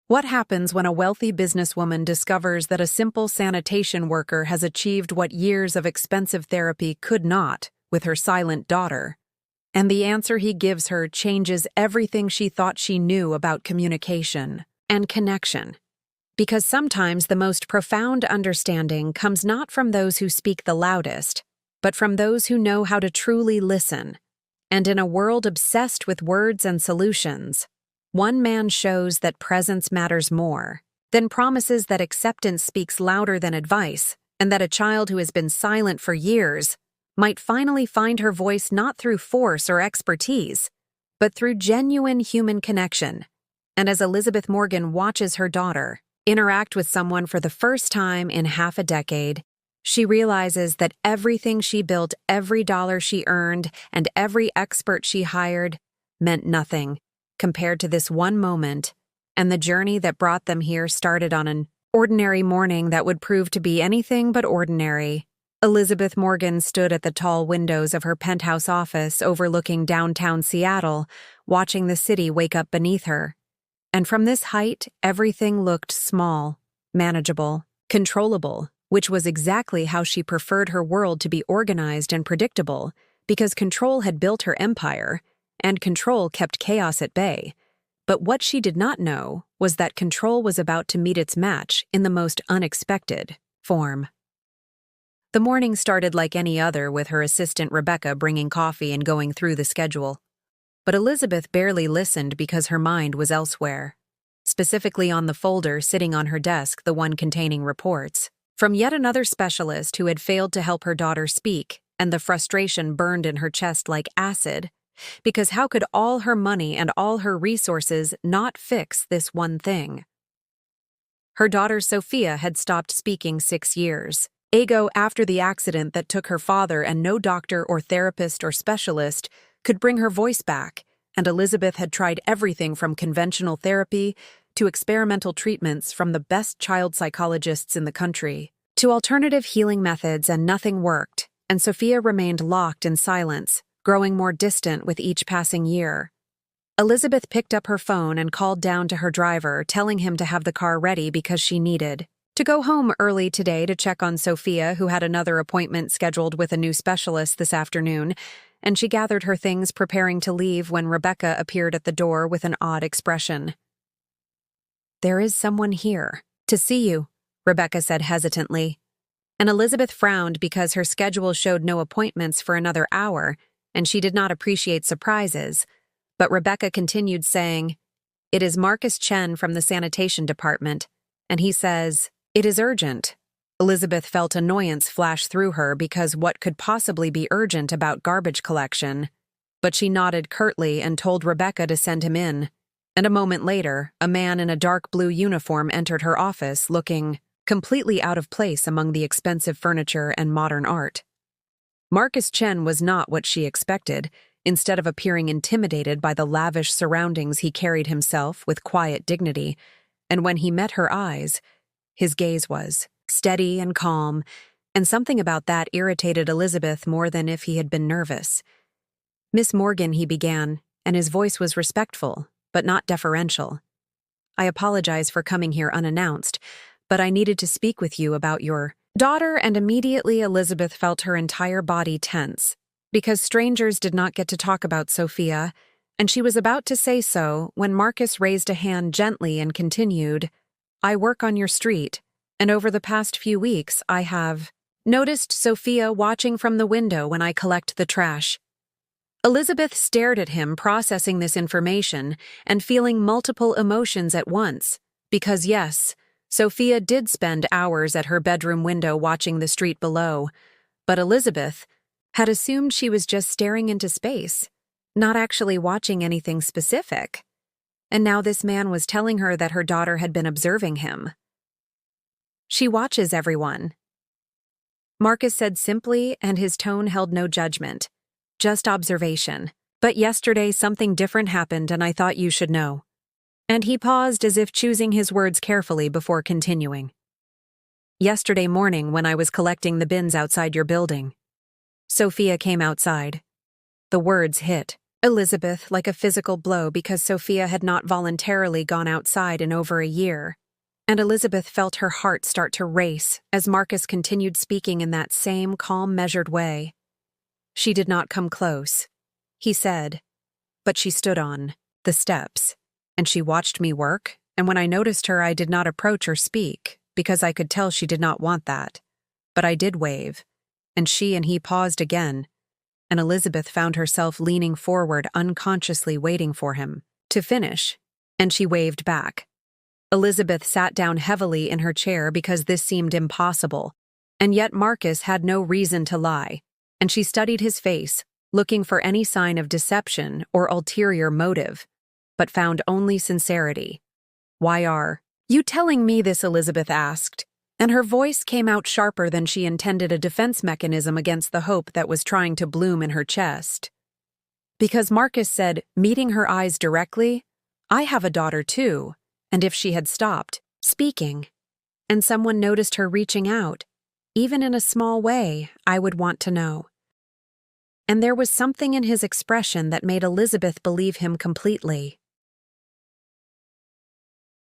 What happens when a wealthy businesswoman discovers that a simple sanitation worker has achieved what years of expensive therapy could not with her silent daughter? And the answer he gives her changes everything she thought she knew about communication and connection. Because sometimes the most profound understanding comes not from those who speak the loudest, but from those who know how to truly listen. And in a world obsessed with words and solutions, one man shows that presence matters more, then promises that acceptance speaks louder than advice, and that a child who has been silent for years might finally find her voice not through force or expertise, but through genuine human connection. And as Elizabeth Morgan watches her daughter interact with someone for the first time in half a decade, she realizes that everything she built, every dollar she earned, and every expert she hired meant nothing compared to this one moment, and the journey that brought them here started on an ordinary morning that would prove to be anything but ordinary. Elizabeth Morgan stood at the tall windows of her penthouse office overlooking downtown Seattle, watching the city wake up beneath her. And from this height, everything looked small, manageable, controllable, which was exactly how she preferred her world to be organized and predictable, because control had built her empire, and control kept chaos at bay. But what she did not know was that control was about to meet its match in the most unexpected form. The morning started like any other, with her assistant Rebecca bringing coffee and going through the schedule. But Elizabeth barely listened because her mind was elsewhere, specifically on the folder sitting on her desk, the one containing reports from yet another specialist who had failed to help her daughter speak, and the frustration burned in her chest like acid. Because how could all her money and all her resources not fix this one thing? Her daughter Sophia had stopped speaking 6 years ago after the accident that took her father, and no doctor or therapist or specialist could bring her voice back, and Elizabeth had tried everything from conventional therapy to experimental treatments from the best child psychologists in the country to alternative healing methods, and nothing worked, and Sophia remained locked in silence, growing more distant with each passing year. Elizabeth picked up her phone and called down to her driver, telling him to have the car ready because she needed to go home early today to check on Sophia, who had another appointment scheduled with a new specialist this afternoon, and she gathered her things preparing to leave when Rebecca appeared at the door with an odd expression. "There is someone here to see you," Rebecca said hesitantly, and Elizabeth frowned because her schedule showed no appointments for another hour, and she did not appreciate surprises. But Rebecca continued saying, "It is Marcus Chen from the sanitation department, and he says, it is urgent." Elizabeth felt annoyance flash through her because what could possibly be urgent about garbage collection? But she nodded curtly and told Rebecca to send him in. And a moment later, a man in a dark blue uniform entered her office, looking completely out of place among the expensive furniture and modern art. Marcus Chen was not what she expected. Instead of appearing intimidated by the lavish surroundings, he carried himself with quiet dignity, and when he met her eyes, his gaze was steady and calm, and something about that irritated Elizabeth more than if he had been nervous. "Miss Morgan," he began, and his voice was respectful, but not deferential. "I apologize for coming here unannounced, but I needed to speak with you about your daughter," and immediately Elizabeth felt her entire body tense, because strangers did not get to talk about Sophia, and she was about to say so when Marcus raised a hand gently and continued, "I work on your street, and over the past few weeks I have noticed Sophia watching from the window when I collect the trash." Elizabeth stared at him, processing this information and feeling multiple emotions at once, because yes, Sophia did spend hours at her bedroom window watching the street below, but Elizabeth had assumed she was just staring into space, not actually watching anything specific. And now this man was telling her that her daughter had been observing him. "She watches everyone," Marcus said simply, and his tone held no judgment, just observation. "But yesterday something different happened, and I thought you should know." And he paused as if choosing his words carefully before continuing. "Yesterday morning when I was collecting the bins outside your building, Sophia came outside." The words hit, Elizabeth like a physical blow because Sophia had not voluntarily gone outside in over a year. And Elizabeth felt her heart start to race as Marcus continued speaking in that same calm, measured way. She did not come close, he said, but she stood on the steps, and she watched me work, and when I noticed her I did not approach or speak, because I could tell she did not want that. But I did wave, and she and he paused again, and Elizabeth found herself leaning forward unconsciously waiting for him to finish, and she waved back. Elizabeth sat down heavily in her chair because this seemed impossible, and yet Marcus had no reason to lie, and she studied his face, looking for any sign of deception or ulterior motive, but found only sincerity. "Why are you telling me this?" Elizabeth asked, and her voice came out sharper than she intended, a defense mechanism against the hope that was trying to bloom in her chest. Because Marcus said, meeting her eyes directly, "I have a daughter too," and if she had stopped speaking, and someone noticed her reaching out, even in a small way, I would want to know. And there was something in his expression that made Elizabeth believe him completely.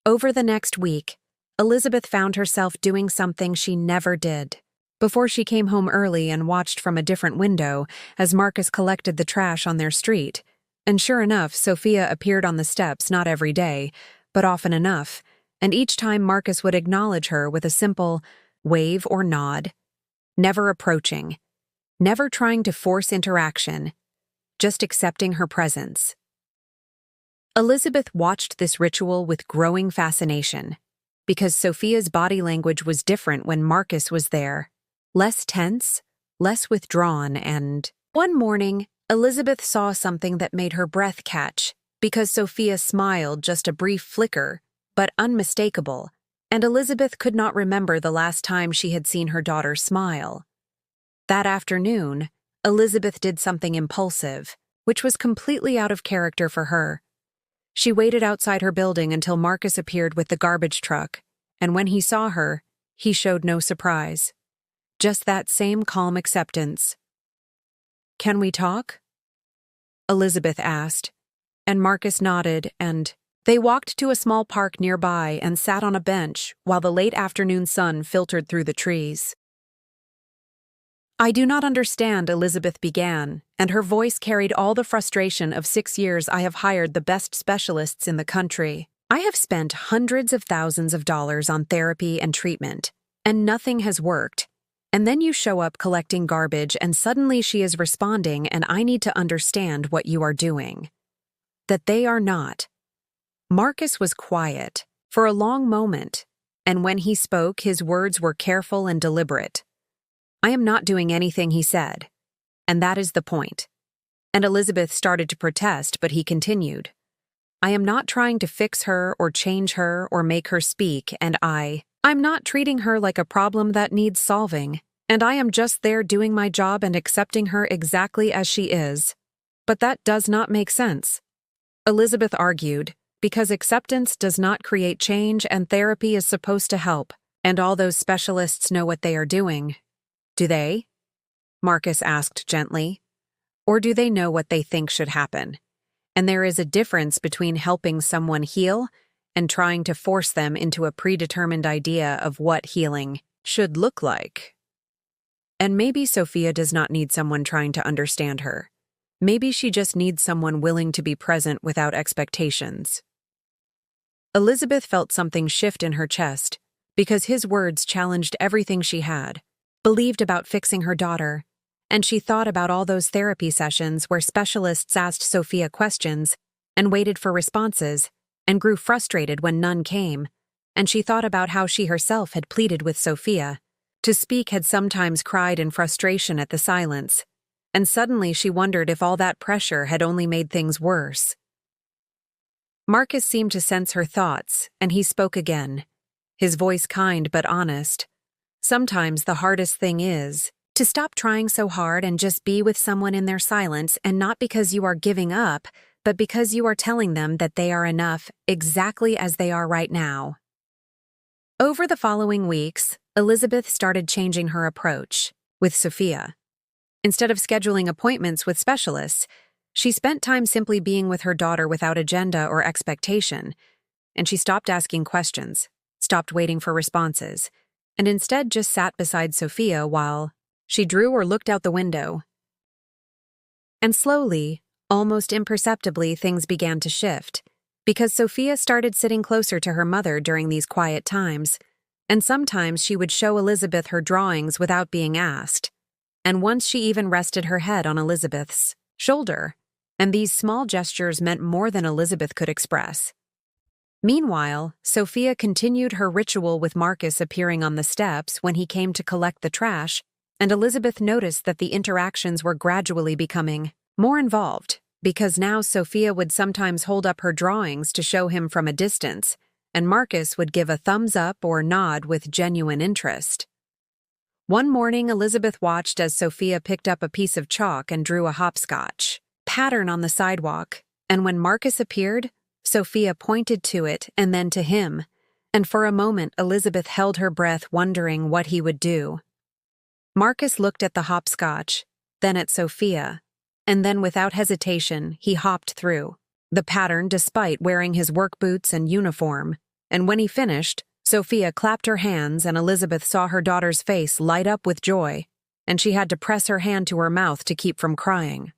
Over the next week, Elizabeth found herself doing something she never did. Before she came home early and watched from a different window as Marcus collected the trash on their street, and sure enough, Sophia appeared on the steps not every day, but often enough, and each time Marcus would acknowledge her with a simple wave or nod, never approaching, never trying to force interaction, just accepting her presence. Elizabeth watched this ritual with growing fascination, because Sophia's body language was different when Marcus was there, less tense, less withdrawn, and one morning, Elizabeth saw something that made her breath catch, because Sophia smiled, just a brief flicker, but unmistakable, and Elizabeth could not remember the last time she had seen her daughter smile. That afternoon, Elizabeth did something impulsive, which was completely out of character for her. She waited outside her building until Marcus appeared with the garbage truck, and when he saw her, he showed no surprise. Just that same calm acceptance. "Can we talk?" Elizabeth asked, and Marcus nodded, and they walked to a small park nearby and sat on a bench while the late afternoon sun filtered through the trees. "I do not understand," Elizabeth began, and her voice carried all the frustration of 6 years. "I have hired the best specialists in the country. I have spent hundreds of thousands of dollars on therapy and treatment, and nothing has worked. And then you show up collecting garbage and suddenly she is responding, and I need to understand what you are doing." That they are not. Marcus was quiet for a long moment, and when he spoke, his words were careful and deliberate. "I am not doing anything," he said, and that is the point. And Elizabeth started to protest, but he continued, "I am not trying to fix her or change her or make her speak, and I'm not treating her like a problem that needs solving, and I am just there doing my job and accepting her exactly as she is. But that does not make sense." Elizabeth argued, because acceptance does not create change and therapy is supposed to help, and all those specialists know what they are doing. "Do they?" Marcus asked gently. "Or do they know what they think should happen? And there is a difference between helping someone heal and trying to force them into a predetermined idea of what healing should look like." And maybe Sophia does not need someone trying to understand her. Maybe she just needs someone willing to be present without expectations. Elizabeth felt something shift in her chest, because his words challenged everything she had believed about fixing her daughter, and she thought about all those therapy sessions where specialists asked Sophia questions and waited for responses and grew frustrated when none came, and she thought about how she herself had pleaded with Sophia to speak, had sometimes cried in frustration at the silence, and suddenly she wondered if all that pressure had only made things worse. Marcus seemed to sense her thoughts, and he spoke again, his voice kind but honest. "Sometimes the hardest thing is to stop trying so hard and just be with someone in their silence, and not because you are giving up, but because you are telling them that they are enough exactly as they are right now." Over the following weeks, Elizabeth started changing her approach with Sophia. Instead of scheduling appointments with specialists, She spent time simply being with her daughter without agenda or expectation, and she stopped asking questions, stopped waiting for responses, and instead just sat beside Sophia while she drew or looked out the window. And slowly, almost imperceptibly, things began to shift, because Sophia started sitting closer to her mother during these quiet times, and sometimes she would show Elizabeth her drawings without being asked, and once she even rested her head on Elizabeth's shoulder, and these small gestures meant more than Elizabeth could express. Meanwhile, Sophia continued her ritual with Marcus appearing on the steps when he came to collect the trash, and Elizabeth noticed that the interactions were gradually becoming more involved, because now Sophia would sometimes hold up her drawings to show him from a distance, and Marcus would give a thumbs up or nod with genuine interest. One morning, Elizabeth watched as Sophia picked up a piece of chalk and drew a hopscotch pattern on the sidewalk, and when Marcus appeared, Sophia pointed to it and then to him, and for a moment Elizabeth held her breath wondering what he would do. Marcus looked at the hopscotch, then at Sophia, and then without hesitation he hopped through the pattern despite wearing his work boots and uniform, and when he finished, Sophia clapped her hands and Elizabeth saw her daughter's face light up with joy, and she had to press her hand to her mouth to keep from crying.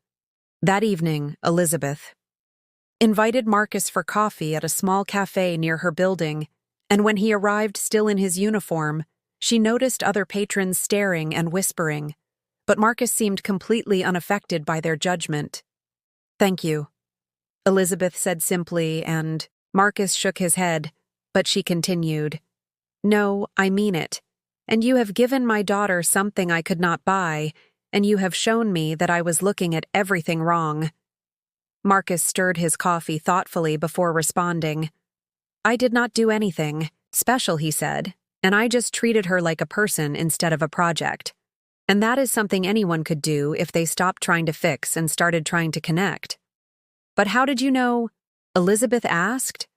That evening, Elizabeth invited Marcus for coffee at a small cafe near her building, and when he arrived still in his uniform, she noticed other patrons staring and whispering, but Marcus seemed completely unaffected by their judgment. "Thank you," Elizabeth said simply, and Marcus shook his head, but she continued, "No, I mean it, and you have given my daughter something I could not buy, and you have shown me that I was looking at everything wrong." Marcus stirred his coffee thoughtfully before responding. "I did not do anything special," he said, "and I just treated her like a person instead of a project. And that is something anyone could do if they stopped trying to fix and started trying to connect." "But how did you know?" Elizabeth asked.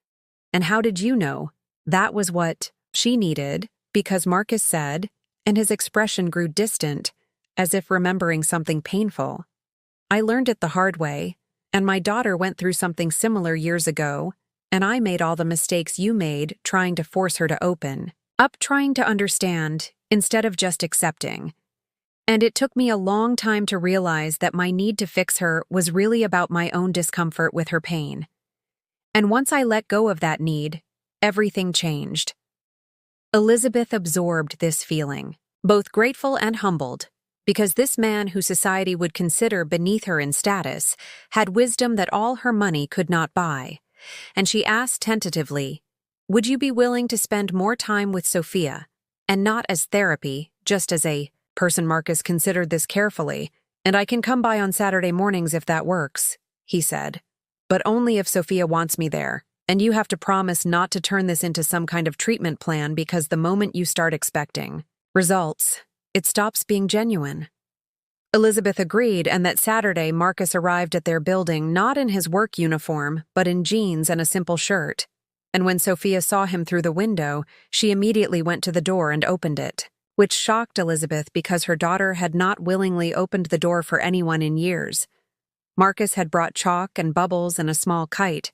"And how did you know that was what she needed?" Because Marcus said, and his expression grew distant, as if remembering something painful. "I learned it the hard way, and my daughter went through something similar years ago, and I made all the mistakes you made trying to force her to open up, trying to understand, instead of just accepting. And it took me a long time to realize that my need to fix her was really about my own discomfort with her pain. And once I let go of that need, everything changed." Elizabeth absorbed this feeling, both grateful and humbled, because this man who society would consider beneath her in status had wisdom that all her money could not buy, and she asked tentatively, "Would you be willing to spend more time with Sophia, and not as therapy, just as a person?" Marcus considered this carefully, "And I can come by on Saturday mornings if that works," he said, "but only if Sophia wants me there, and you have to promise not to turn this into some kind of treatment plan, because the moment you start expecting results, it stops being genuine." Elizabeth agreed, and that Saturday Marcus arrived at their building not in his work uniform, but in jeans and a simple shirt. And when Sophia saw him through the window, she immediately went to the door and opened it, which shocked Elizabeth because her daughter had not willingly opened the door for anyone in years. Marcus had brought chalk and bubbles and a small kite,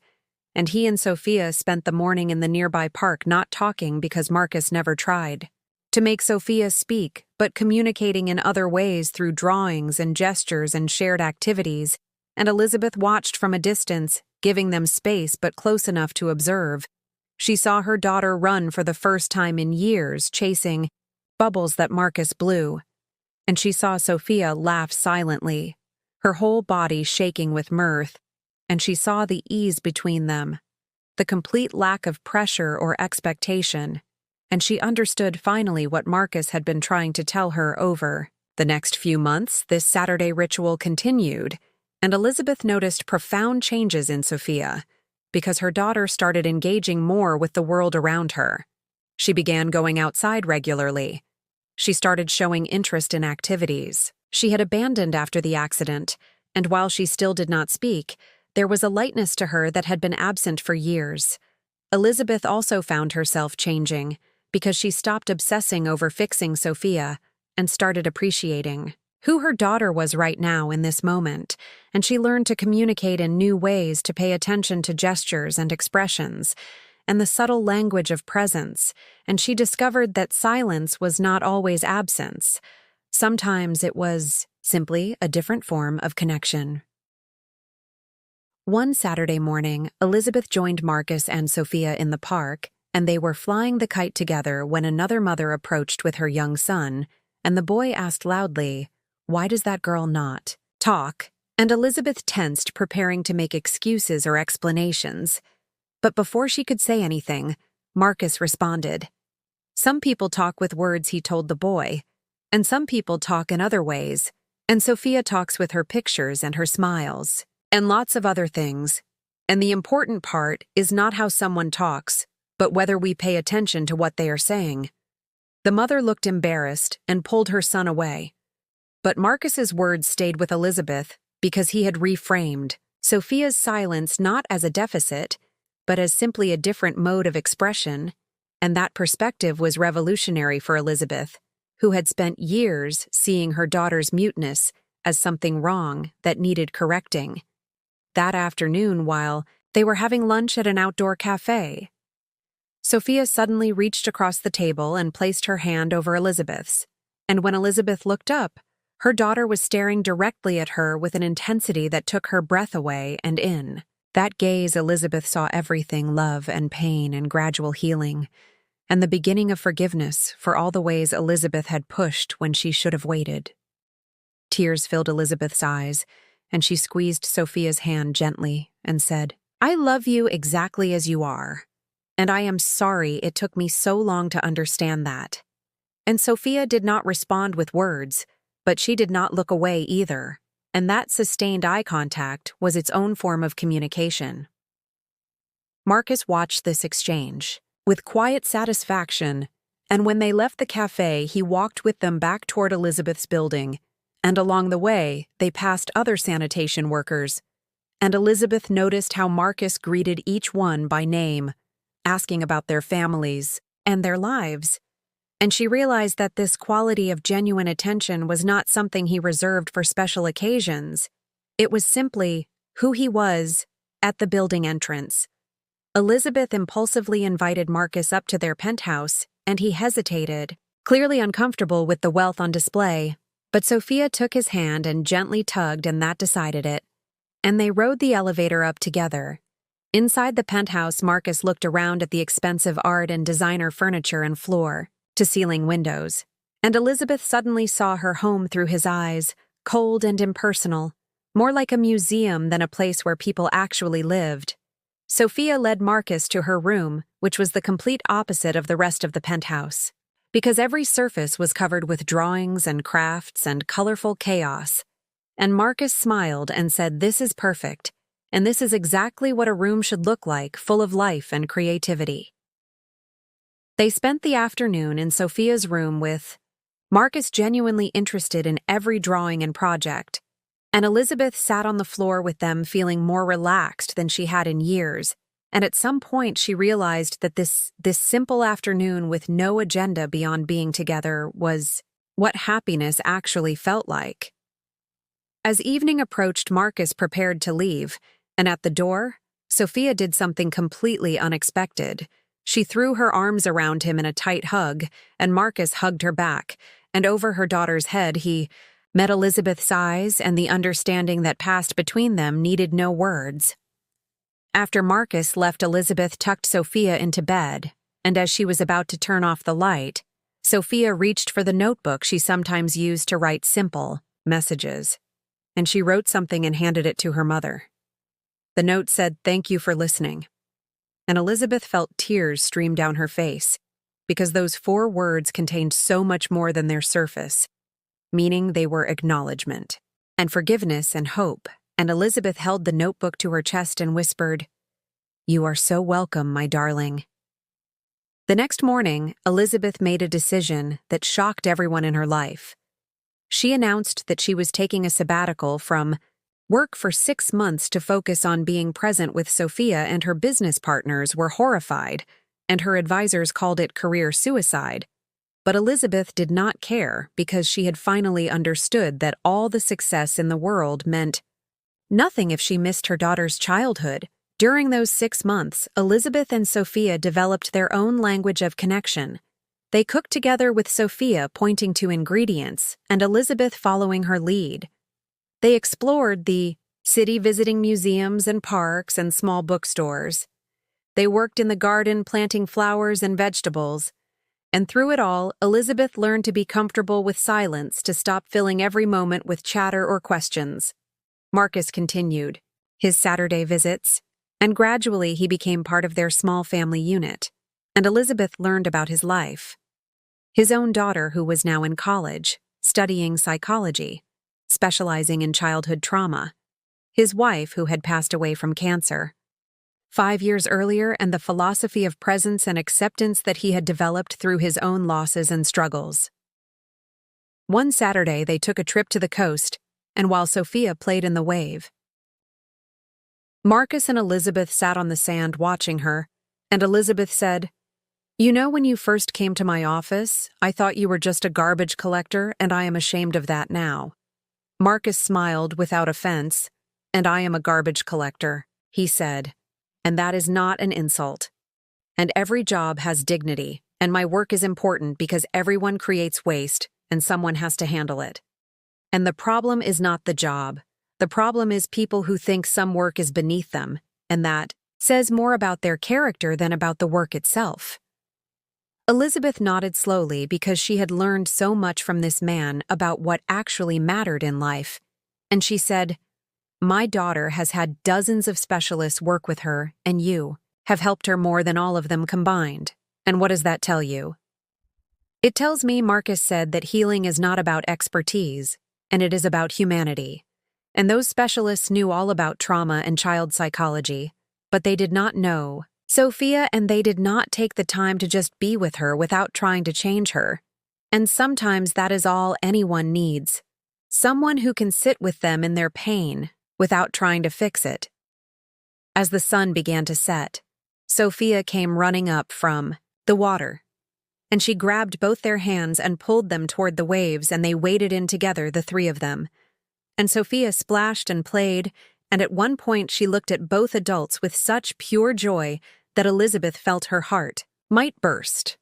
and he and Sophia spent the morning in the nearby park not talking because Marcus never tried to make Sophia speak, but communicating in other ways through drawings and gestures and shared activities, and Elizabeth watched from a distance, giving them space but close enough to observe. She saw her daughter run for the first time in years, chasing bubbles that Marcus blew, and she saw Sophia laugh silently, her whole body shaking with mirth, and she saw the ease between them, the complete lack of pressure or expectation, and she understood finally what Marcus had been trying to tell her over the next few months. This Saturday ritual continued, and Elizabeth noticed profound changes in Sophia because her daughter started engaging more with the world around her. She began going outside regularly. She started showing interest in activities she had abandoned after the accident, and while she still did not speak, there was a lightness to her that had been absent for years. Elizabeth also found herself changing because she stopped obsessing over fixing Sophia and started appreciating who her daughter was right now in this moment, and she learned to communicate in new ways, to pay attention to gestures and expressions, and the subtle language of presence, and she discovered that silence was not always absence. Sometimes it was simply a different form of connection. One Saturday morning, Elizabeth joined Marcus and Sophia in the park, and they were flying the kite together when another mother approached with her young son, and the boy asked loudly, "Why does that girl not talk?" And Elizabeth tensed, preparing to make excuses or explanations. But before she could say anything, Marcus responded. "Some people talk with words," he told the boy, "and some people talk in other ways, and Sophia talks with her pictures and her smiles, and lots of other things. And the important part is not how someone talks, but whether we pay attention to what they are saying." The mother looked embarrassed and pulled her son away. But Marcus's words stayed with Elizabeth because he had reframed Sophia's silence not as a deficit, but as simply a different mode of expression, and that perspective was revolutionary for Elizabeth, who had spent years seeing her daughter's muteness as something wrong that needed correcting. That afternoon, while they were having lunch at an outdoor cafe, Sophia suddenly reached across the table and placed her hand over Elizabeth's, and when Elizabeth looked up, her daughter was staring directly at her with an intensity that took her breath away and in. That gaze, Elizabeth saw everything: love and pain and gradual healing, and the beginning of forgiveness for all the ways Elizabeth had pushed when she should have waited. Tears filled Elizabeth's eyes, and she squeezed Sophia's hand gently and said, "I love you exactly as you are, and I am sorry it took me so long to understand that." And Sophia did not respond with words, but she did not look away either, and that sustained eye contact was its own form of communication. Marcus watched this exchange with quiet satisfaction, and when they left the cafe, he walked with them back toward Elizabeth's building, and along the way, they passed other sanitation workers, and Elizabeth noticed how Marcus greeted each one by name, asking about their families and their lives, and she realized that this quality of genuine attention was not something he reserved for special occasions. It was simply who he was at the building entrance. Elizabeth impulsively invited Marcus up to their penthouse, and he hesitated, clearly uncomfortable with the wealth on display, but Sophia took his hand and gently tugged, and that decided it. And they rode the elevator up together. Inside the penthouse, Marcus looked around at the expensive art and designer furniture and floor-to-ceiling windows, and Elizabeth suddenly saw her home through his eyes, cold and impersonal, more like a museum than a place where people actually lived. Sophia led Marcus to her room, which was the complete opposite of the rest of the penthouse, because every surface was covered with drawings and crafts and colorful chaos. And Marcus smiled and said, "This is perfect, and this is exactly what a room should look like, full of life and creativity." They spent the afternoon in Sophia's room with Marcus genuinely interested in every drawing and project, and Elizabeth sat on the floor with them feeling more relaxed than she had in years, and at some point she realized that this simple afternoon with no agenda beyond being together was what happiness actually felt like. As evening approached, Marcus prepared to leave, and at the door, Sophia did something completely unexpected. She threw her arms around him in a tight hug, and Marcus hugged her back, and over her daughter's head he met Elizabeth's eyes, and the understanding that passed between them needed no words. After Marcus left, Elizabeth tucked Sophia into bed, and as she was about to turn off the light, Sophia reached for the notebook she sometimes used to write simple messages, and she wrote something and handed it to her mother. The note said, "Thank you for listening," and Elizabeth felt tears stream down her face, because those 4 words contained so much more than their surface, meaning they were acknowledgement, and forgiveness and hope, and Elizabeth held the notebook to her chest and whispered, "You are so welcome, my darling." The next morning, Elizabeth made a decision that shocked everyone in her life. She announced that she was taking a sabbatical from work for 6 months to focus on being present with Sophia, and her business partners were horrified, and her advisors called it career suicide. But Elizabeth did not care because she had finally understood that all the success in the world meant nothing if she missed her daughter's childhood. During those 6 months, Elizabeth and Sophia developed their own language of connection. They cooked together with Sophia pointing to ingredients and Elizabeth following her lead. They explored the city, visiting museums and parks and small bookstores. They worked in the garden planting flowers and vegetables. And through it all, Elizabeth learned to be comfortable with silence, to stop filling every moment with chatter or questions. Marcus continued his Saturday visits, and gradually he became part of their small family unit, and Elizabeth learned about his life. His own daughter, who was now in college, studying psychology, specializing in childhood trauma. His wife, who had passed away from cancer 5 years earlier, and the philosophy of presence and acceptance that he had developed through his own losses and struggles. One Saturday, they took a trip to the coast, and while Sophia played in the wave, Marcus and Elizabeth sat on the sand watching her, and Elizabeth said, "You know, when you first came to my office, I thought you were just a garbage collector, and I am ashamed of that now." Marcus smiled without offense, "And I am a garbage collector," he said. "And that is not an insult. And every job has dignity, and my work is important because everyone creates waste, and someone has to handle it. And the problem is not the job. The problem is people who think some work is beneath them, and that says more about their character than about the work itself." Elizabeth nodded slowly because she had learned so much from this man about what actually mattered in life, and she said, "My daughter has had dozens of specialists work with her, and you have helped her more than all of them combined. And what does that tell you?" "It tells me," Marcus said, "that healing is not about expertise, and it is about humanity. And those specialists knew all about trauma and child psychology, but they did not know Sophia, and they did not take the time to just be with her without trying to change her. And sometimes that is all anyone needs. Someone who can sit with them in their pain without trying to fix it." As the sun began to set, Sophia came running up from the water, and she grabbed both their hands and pulled them toward the waves, and they waded in together, the three of them. And Sophia splashed and played, and at one point she looked at both adults with such pure joy that Elizabeth felt her heart might burst.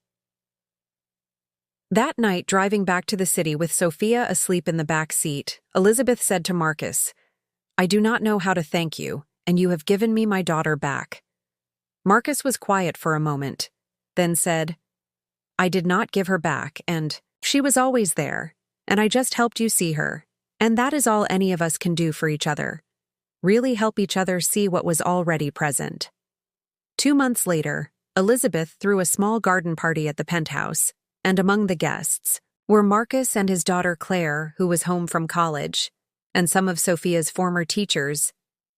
That night, driving back to the city with Sophia asleep in the back seat, Elizabeth said to Marcus, "I do not know how to thank you, and you have given me my daughter back." Marcus was quiet for a moment, then said, "I did not give her back, and she was always there, and I just helped you see her, and that is all any of us can do for each other. Really help each other see what was already present." 2 months later, Elizabeth threw a small garden party at the penthouse, and among the guests were Marcus and his daughter Claire, who was home from college, and some of Sophia's former teachers,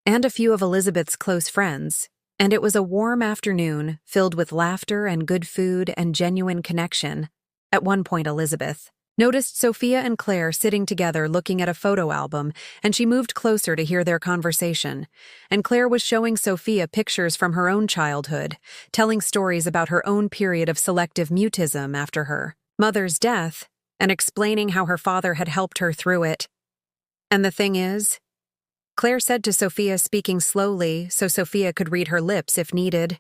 and a few of Elizabeth's close friends, and it was a warm afternoon filled with laughter and good food and genuine connection. At one point, Elizabeth noticed Sophia and Claire sitting together looking at a photo album, and she moved closer to hear their conversation. And Claire was showing Sophia pictures from her own childhood, telling stories about her own period of selective mutism after her mother's death, and explaining how her father had helped her through it. "And the thing is," Claire said to Sophia, speaking slowly so Sophia could read her lips if needed,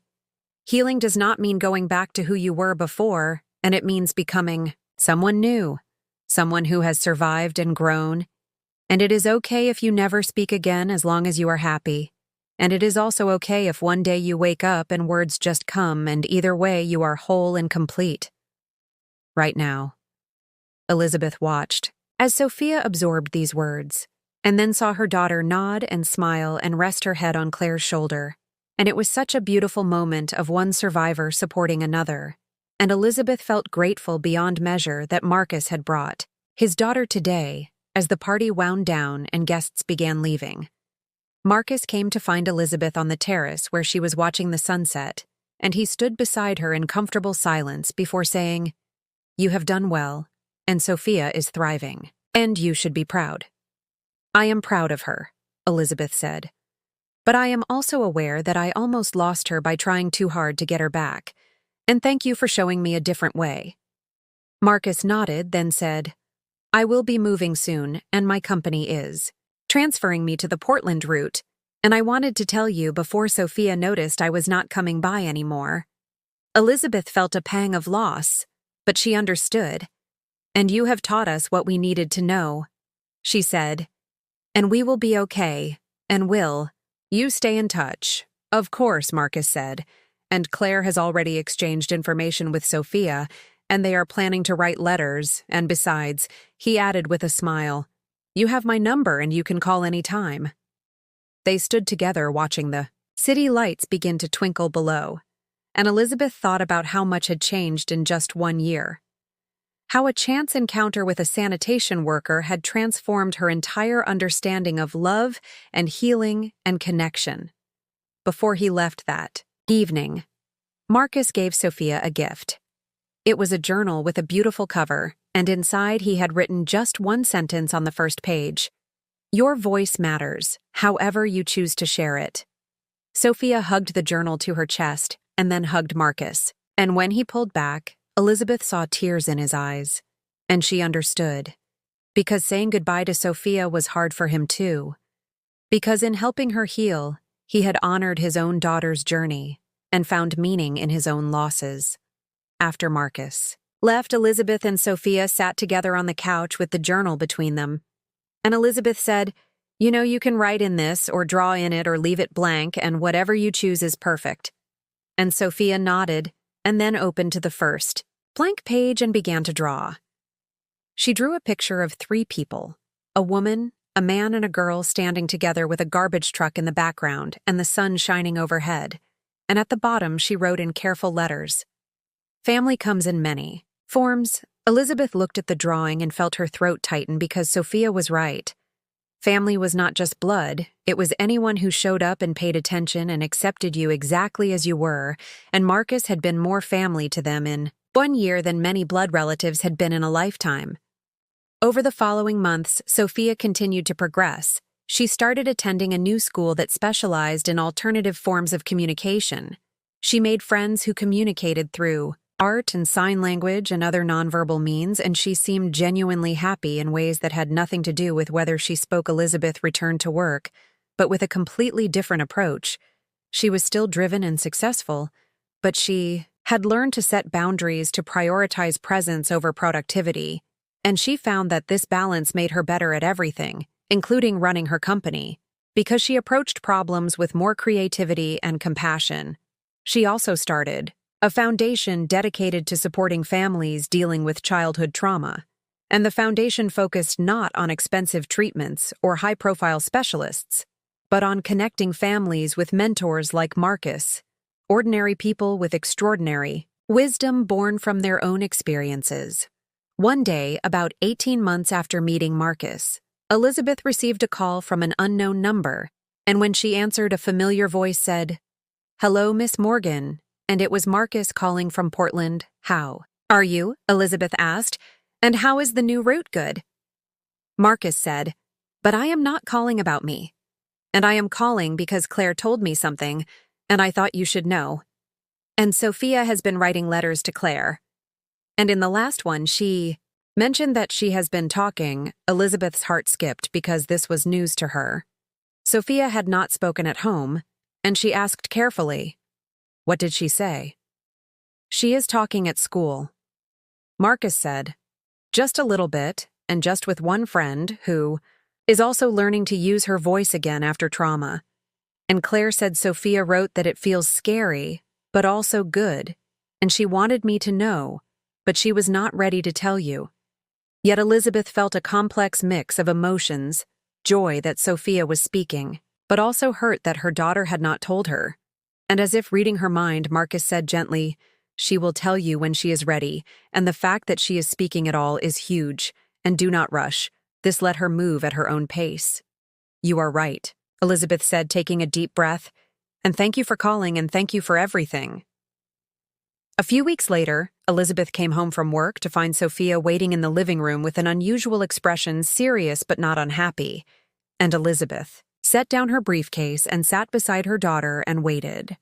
"healing does not mean going back to who you were before, and it means becoming someone new, someone who has survived and grown. And it is okay if you never speak again as long as you are happy. And it is also okay if one day you wake up and words just come, and either way you are whole and complete." Right now, Elizabeth watched as Sophia absorbed these words, and then saw her daughter nod and smile and rest her head on Claire's shoulder. And it was such a beautiful moment of one survivor supporting another. And Elizabeth felt grateful beyond measure that Marcus had brought his daughter today as the party wound down and guests began leaving. Marcus came to find Elizabeth on the terrace where she was watching the sunset, and he stood beside her in comfortable silence before saying, "You have done well, and Sophia is thriving, and you should be proud." "I am proud of her," Elizabeth said. "But I am also aware that I almost lost her by trying too hard to get her back, and thank you for showing me a different way." Marcus nodded, then said, I will be moving soon, and my company is transferring me to the Portland route, and I wanted to tell you before Sophia noticed I was not coming by anymore. Elizabeth felt a pang of loss, but she understood. And you have taught us what we needed to know, she said. And we will be okay, and will. You stay in touch. Of course, Marcus said, and Claire has already exchanged information with Sophia, and they are planning to write letters, and besides, he added with a smile, you have my number and you can call any time. They stood together watching the city lights begin to twinkle below, and Elizabeth thought about how much had changed in just 1 year. How a chance encounter with a sanitation worker had transformed her entire understanding of love and healing and connection. Before he left that evening, Marcus gave Sophia a gift. It was a journal with a beautiful cover, and inside he had written just one sentence on the first page. Your voice matters, however you choose to share it. Sophia hugged the journal to her chest and then hugged Marcus, and when he pulled back, Elizabeth saw tears in his eyes, and she understood. Because saying goodbye to Sophia was hard for him too. Because in helping her heal, he had honored his own daughter's journey and found meaning in his own losses. After Marcus left, Elizabeth and Sophia sat together on the couch with the journal between them. And Elizabeth said, you can write in this or draw in it or leave it blank, and whatever you choose is perfect. And Sophia nodded and then opened to the first blank page and began to draw. She drew a picture of 3 people, a woman, a man, and a girl standing together with a garbage truck in the background and the sun shining overhead. And at the bottom she wrote in careful letters, Family comes in many forms. Elizabeth looked at the drawing and felt her throat tighten because Sophia was right. Family was not just blood, it was anyone who showed up and paid attention and accepted you exactly as you were, and Marcus had been more family to them in 1 year than many blood relatives had been in a lifetime. Over the following months, Sophia continued to progress. She started attending a new school that specialized in alternative forms of communication. She made friends who communicated through art and sign language and other nonverbal means, and she seemed genuinely happy in ways that had nothing to do with whether she spoke. Elizabeth returned to work, but with a completely different approach. She was still driven and successful, but she had learned to set boundaries to prioritize presence over productivity, and she found that this balance made her better at everything, including running her company, because she approached problems with more creativity and compassion. She also started a foundation dedicated to supporting families dealing with childhood trauma, and the foundation focused not on expensive treatments or high-profile specialists, but on connecting families with mentors like Marcus, ordinary people with extraordinary wisdom born from their own experiences. One day, about 18 months after meeting Marcus, Elizabeth received a call from an unknown number, and when she answered, a familiar voice said, Hello, Miss Morgan. And it was Marcus calling from Portland. How are you? Elizabeth asked. And how is the new route? Good. Marcus said, But I am not calling about me. And I am calling because Claire told me something, and I thought you should know. And Sophia has been writing letters to Claire. And in the last one, she mentioned that she has been talking. Elizabeth's heart skipped because this was news to her. Sophia had not spoken at home, and she asked carefully, What did she say? She is talking at school. Marcus said, Just a little bit, and just with one friend who is also learning to use her voice again after trauma. And Claire said Sophia wrote that it feels scary, but also good, and she wanted me to know, but she was not ready to tell you. Yet Elizabeth felt a complex mix of emotions, joy that Sophia was speaking, but also hurt that her daughter had not told her. And as if reading her mind, Marcus said gently, She will tell you when she is ready, and the fact that she is speaking at all is huge, and do not rush. This let her move at her own pace. You are right, Elizabeth said, taking a deep breath, and thank you for calling and thank you for everything. A few weeks later, Elizabeth came home from work to find Sophia waiting in the living room with an unusual expression, serious but not unhappy. And Elizabeth set down her briefcase and sat beside her daughter and waited.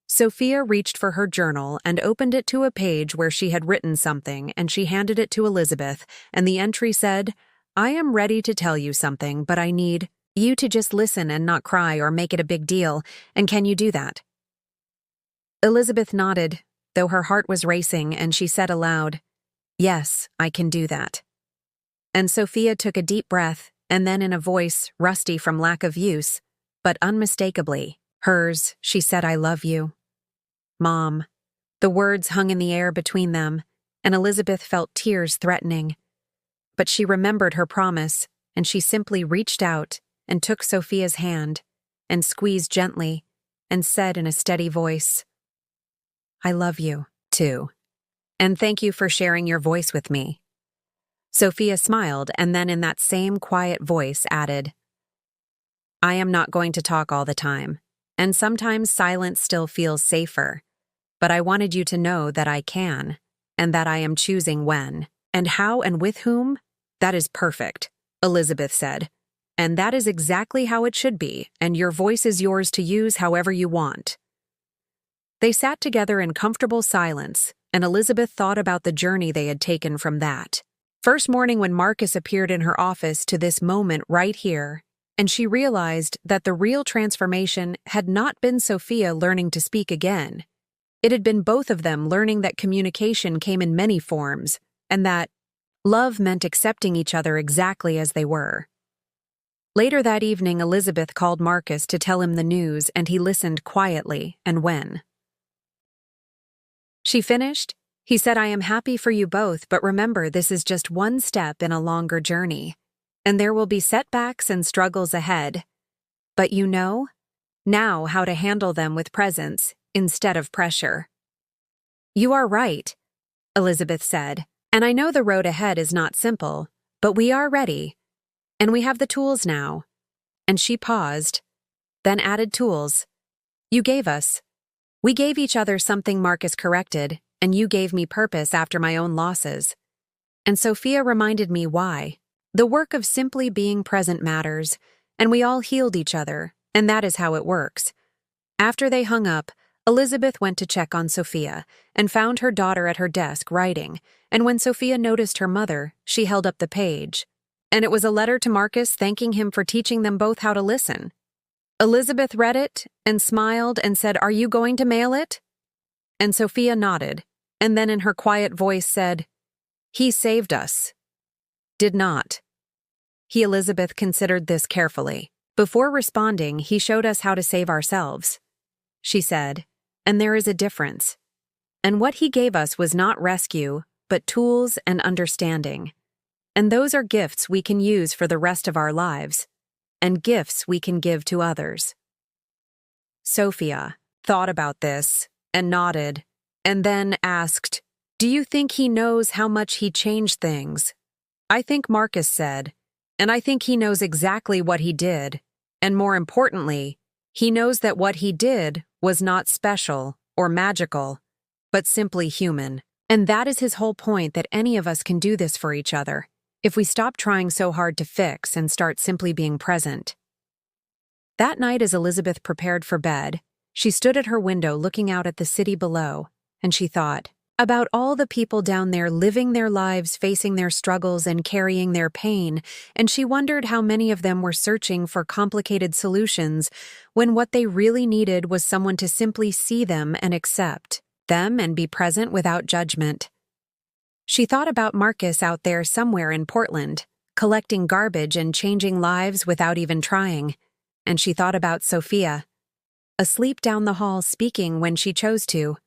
Sophia reached for her journal and opened it to a page where she had written something, and she handed it to Elizabeth, and the entry said, "I am ready to tell you something, but I need you to just listen and not cry or make it a big deal, and can you do that?" Elizabeth nodded, though her heart was racing, and she said aloud, "Yes, I can do that." And Sophia took a deep breath, and then in a voice rusty from lack of use, but unmistakably hers, she said, "I love you, Mom." The words hung in the air between them, and Elizabeth felt tears threatening. But she remembered her promise, and she simply reached out and took Sophia's hand and squeezed gently and said in a steady voice, "I love you, too. And thank you for sharing your voice with me." Sophia smiled and then in that same quiet voice added, "I am not going to talk all the time, and sometimes silence still feels safer, but I wanted you to know that I can, and that I am choosing when, and how and with whom. That is perfect," Elizabeth said. "And that is exactly how it should be, and your voice is yours to use however you want." They sat together in comfortable silence, and Elizabeth thought about the journey they had taken from that first morning when Marcus appeared in her office to this moment right here, and she realized that the real transformation had not been Sophia learning to speak again. It had been both of them learning that communication came in many forms, and that love meant accepting each other exactly as they were. Later that evening, Elizabeth called Marcus to tell him the news, and he listened quietly, and when she finished, he said, "I am happy for you both, but remember, this is just one step in a longer journey, and there will be setbacks and struggles ahead. But you know now how to handle them with presence instead of pressure." "You are right," Elizabeth said, "and I know the road ahead is not simple, but we are ready, and we have the tools now." And she paused, then added, "Tools you gave us. We gave each other something," Marcus corrected, "and you gave me purpose after my own losses." And Sophia reminded me why. The work of simply being present matters, and we all healed each other, and that is how it works. After they hung up, Elizabeth went to check on Sophia and found her daughter at her desk writing, and when Sophia noticed her mother, she held up the page. And it was a letter to Marcus thanking him for teaching them both how to listen. Elizabeth read it and smiled and said, "Are you going to mail it?" And Sophia nodded, and then in her quiet voice said, "He saved us." "Did not." Elizabeth considered this carefully. "Before responding, he showed us how to save ourselves," she said, "and there is a difference. And what he gave us was not rescue, but tools and understanding. And those are gifts we can use for the rest of our lives, and gifts we can give to others." Sophia thought about this and nodded, and then asked, "Do you think he knows how much he changed things?" "I think Marcus said, and I think he knows exactly what he did, and more importantly, he knows that what he did was not special or magical, but simply human. And that is his whole point, that any of us can do this for each other, if we stop trying so hard to fix and start simply being present." That night, as Elizabeth prepared for bed, she stood at her window looking out at the city below, and she thought about all the people down there living their lives, facing their struggles and carrying their pain, and she wondered how many of them were searching for complicated solutions when what they really needed was someone to simply see them and accept them and be present without judgment. She thought about Marcus out there somewhere in Portland, collecting garbage and changing lives without even trying, and she thought about Sophia, asleep down the hall speaking when she chose to,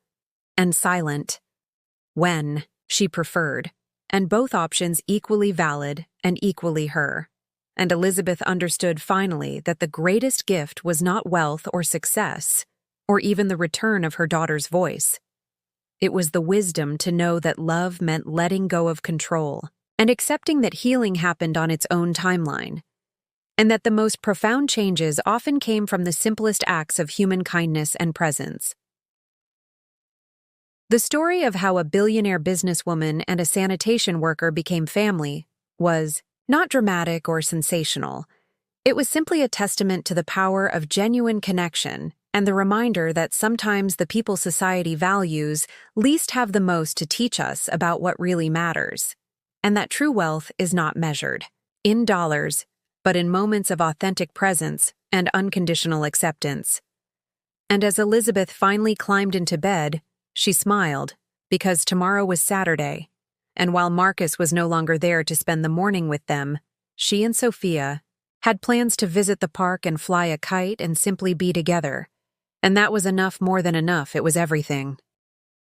and silent when she preferred, and both options equally valid and equally her. And Elizabeth understood finally that the greatest gift was not wealth or success, or even the return of her daughter's voice. It was the wisdom to know that love meant letting go of control and accepting that healing happened on its own timeline, and that the most profound changes often came from the simplest acts of human kindness and presence. The story of how a billionaire businesswoman and a sanitation worker became family was not dramatic or sensational. It was simply a testament to the power of genuine connection and the reminder that sometimes the people society values least have the most to teach us about what really matters, and that true wealth is not measured in dollars, but in moments of authentic presence and unconditional acceptance. And as Elizabeth finally climbed into bed, she smiled, because tomorrow was Saturday, and while Marcus was no longer there to spend the morning with them, she and Sophia had plans to visit the park and fly a kite and simply be together. And that was enough, more than enough, it was everything.